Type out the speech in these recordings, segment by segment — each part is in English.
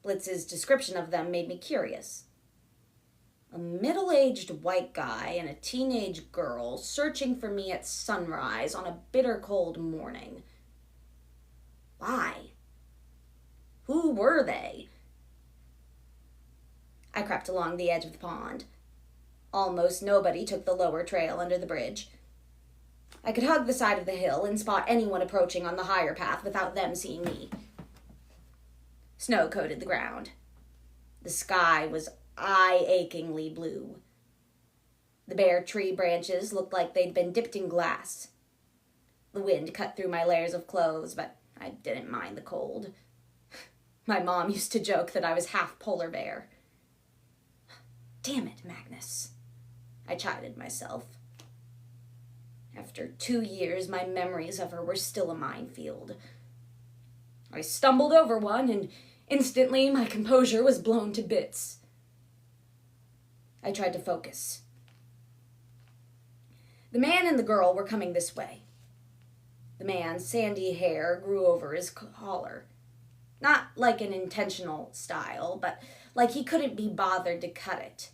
Blitz's description of them made me curious. A middle-aged white guy and a teenage girl searching for me at sunrise on a bitter cold morning. Why? Who were they? I crept along the edge of the pond. Almost nobody took the lower trail under the bridge. I could hug the side of the hill and spot anyone approaching on the higher path without them seeing me. Snow coated the ground. The sky was eye-achingly blue. The bare tree branches looked like they'd been dipped in glass. The wind cut through my layers of clothes, but I didn't mind the cold. My mom used to joke that I was half polar bear. Damn it, Magnus, I chided myself. After 2 years, my memories of her were still a minefield. I stumbled over one, and instantly my composure was blown to bits. I tried to focus. The man and the girl were coming this way. The man's sandy hair grew over his collar. Not like an intentional style, but like he couldn't be bothered to cut it.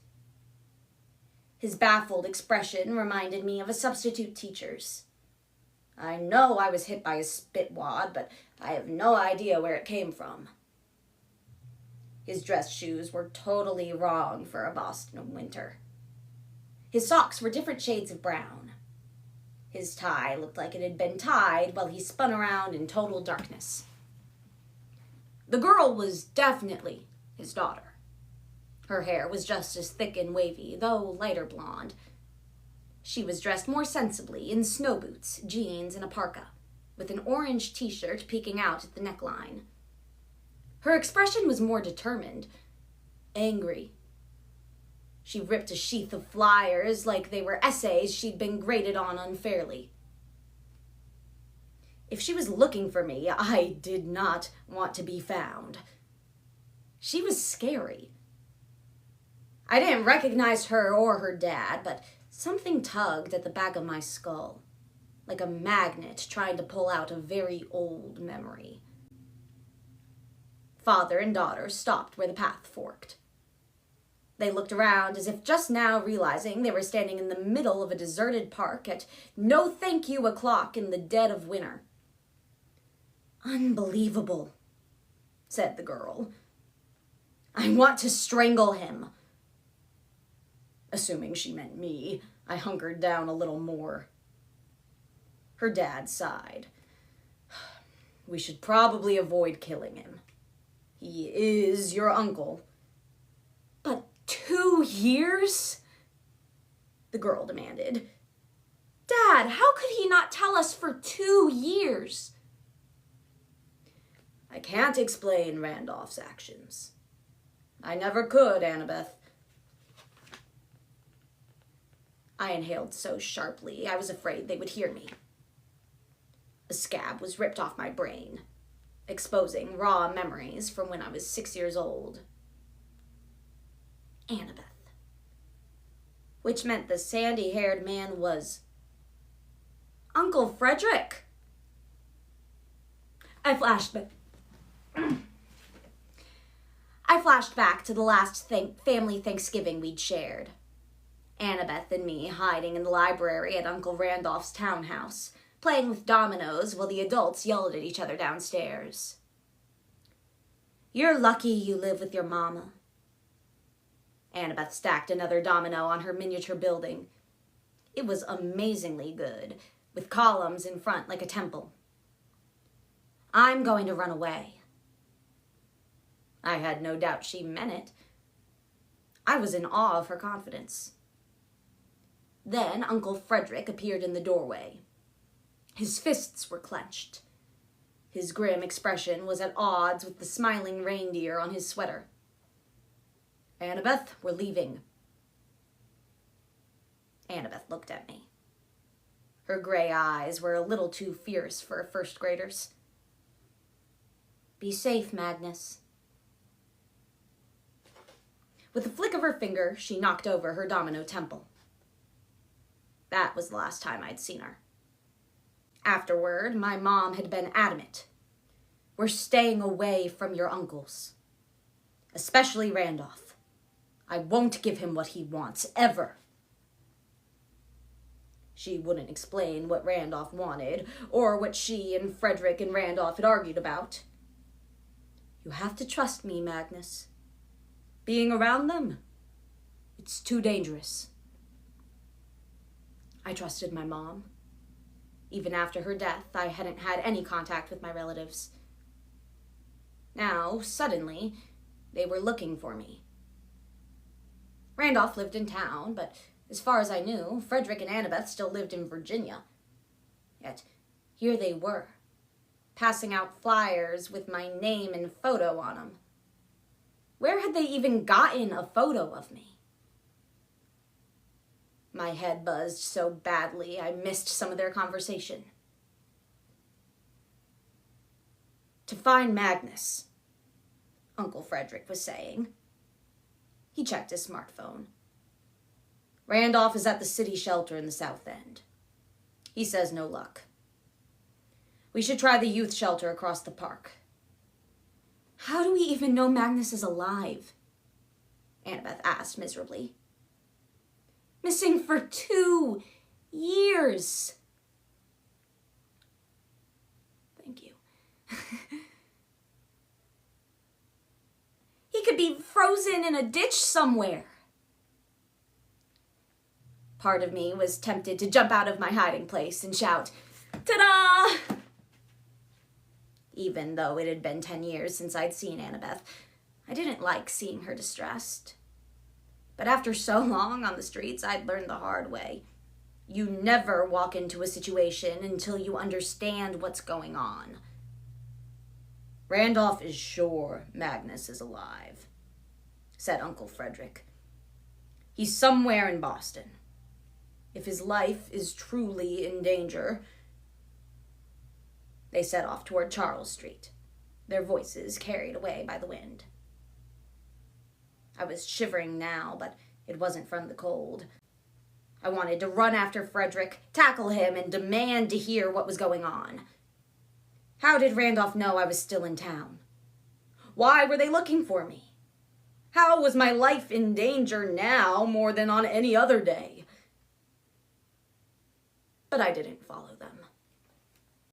His baffled expression reminded me of a substitute teacher's. I know I was hit by a spitwad, but I have no idea where it came from. His dress shoes were totally wrong for a Boston winter. His socks were different shades of brown. His tie looked like it had been tied while he spun around in total darkness. The girl was definitely his daughter. Her hair was just as thick and wavy, though lighter blonde. She was dressed more sensibly in snow boots, jeans, and a parka, with an orange t-shirt peeking out at the neckline. Her expression was more determined, angry. She ripped a sheath of flyers like they were essays she'd been graded on unfairly. If she was looking for me, I did not want to be found. She was scary. I didn't recognize her or her dad, but something tugged at the back of my skull, like a magnet trying to pull out a very old memory. Father and daughter stopped where the path forked. They looked around as if just now realizing they were standing in the middle of a deserted park at no thank you o'clock in the dead of winter. Unbelievable, said the girl. I want to strangle him. Assuming she meant me, I hunkered down a little more. Her dad sighed. We should probably avoid killing him. He is your uncle. But 2 years? The girl demanded. Dad, how could he not tell us for 2 years? I can't explain Randolph's actions. I never could, Annabeth. I inhaled so sharply I was afraid they would hear me. A scab was ripped off my brain, exposing raw memories from when I was 6 years old. Annabeth. Which meant the sandy-haired man was Uncle Frederick. I flashed back to the last family Thanksgiving we'd shared. Annabeth and me hiding in the library at Uncle Randolph's townhouse, playing with dominoes while the adults yelled at each other downstairs. You're lucky you live with your mama. Annabeth stacked another domino on her miniature building. It was amazingly good, with columns in front like a temple. I'm going to run away. I had no doubt she meant it. I was in awe of her confidence. Then Uncle Frederick appeared in the doorway. His fists were clenched. His grim expression was at odds with the smiling reindeer on his sweater. Annabeth, we're leaving. Annabeth looked at me. Her gray eyes were a little too fierce for a first grader's. Be safe, Magnus. With a flick of her finger, she knocked over her domino temple. That was the last time I'd seen her. Afterward, my mom had been adamant. We're staying away from your uncles. especially Randolph. I won't give him what he wants, ever. She wouldn't explain what Randolph wanted, or what she and Frederick and Randolph had argued about. You have to trust me, Magnus. Being around them, it's too dangerous. I trusted my mom. Even after her death, I hadn't had any contact with my relatives. Now, suddenly, they were looking for me. Randolph lived in town, but as far as I knew, Frederick and Annabeth still lived in Virginia. Yet, here they were, passing out flyers with my name and photo on them. Where had they even gotten a photo of me? My head buzzed so badly I missed some of their conversation. To find Magnus, Uncle Frederick was saying. He checked his smartphone. Randolph is at the city shelter in the South End. He says no luck. We should try the youth shelter across the park. How do we even know Magnus is alive? Annabeth asked miserably. Missing for 2 years. Thank you. He could be frozen in a ditch somewhere. Part of me was tempted to jump out of my hiding place and shout, "Ta-da!" Even though it had been 10 years since I'd seen Annabeth, I didn't like seeing her distressed. But after so long on the streets, I'd learned the hard way. You never walk into a situation until you understand what's going on. Randolph is sure Magnus is alive, said Uncle Frederick. He's somewhere in Boston. If his life is truly in danger. They set off toward Charles Street, their voices carried away by the wind. I was shivering now, but it wasn't from the cold. I wanted to run after Frederick, tackle him, and demand to hear what was going on. How did Randolph know I was still in town? Why were they looking for me? How was my life in danger now more than on any other day? But I didn't follow them.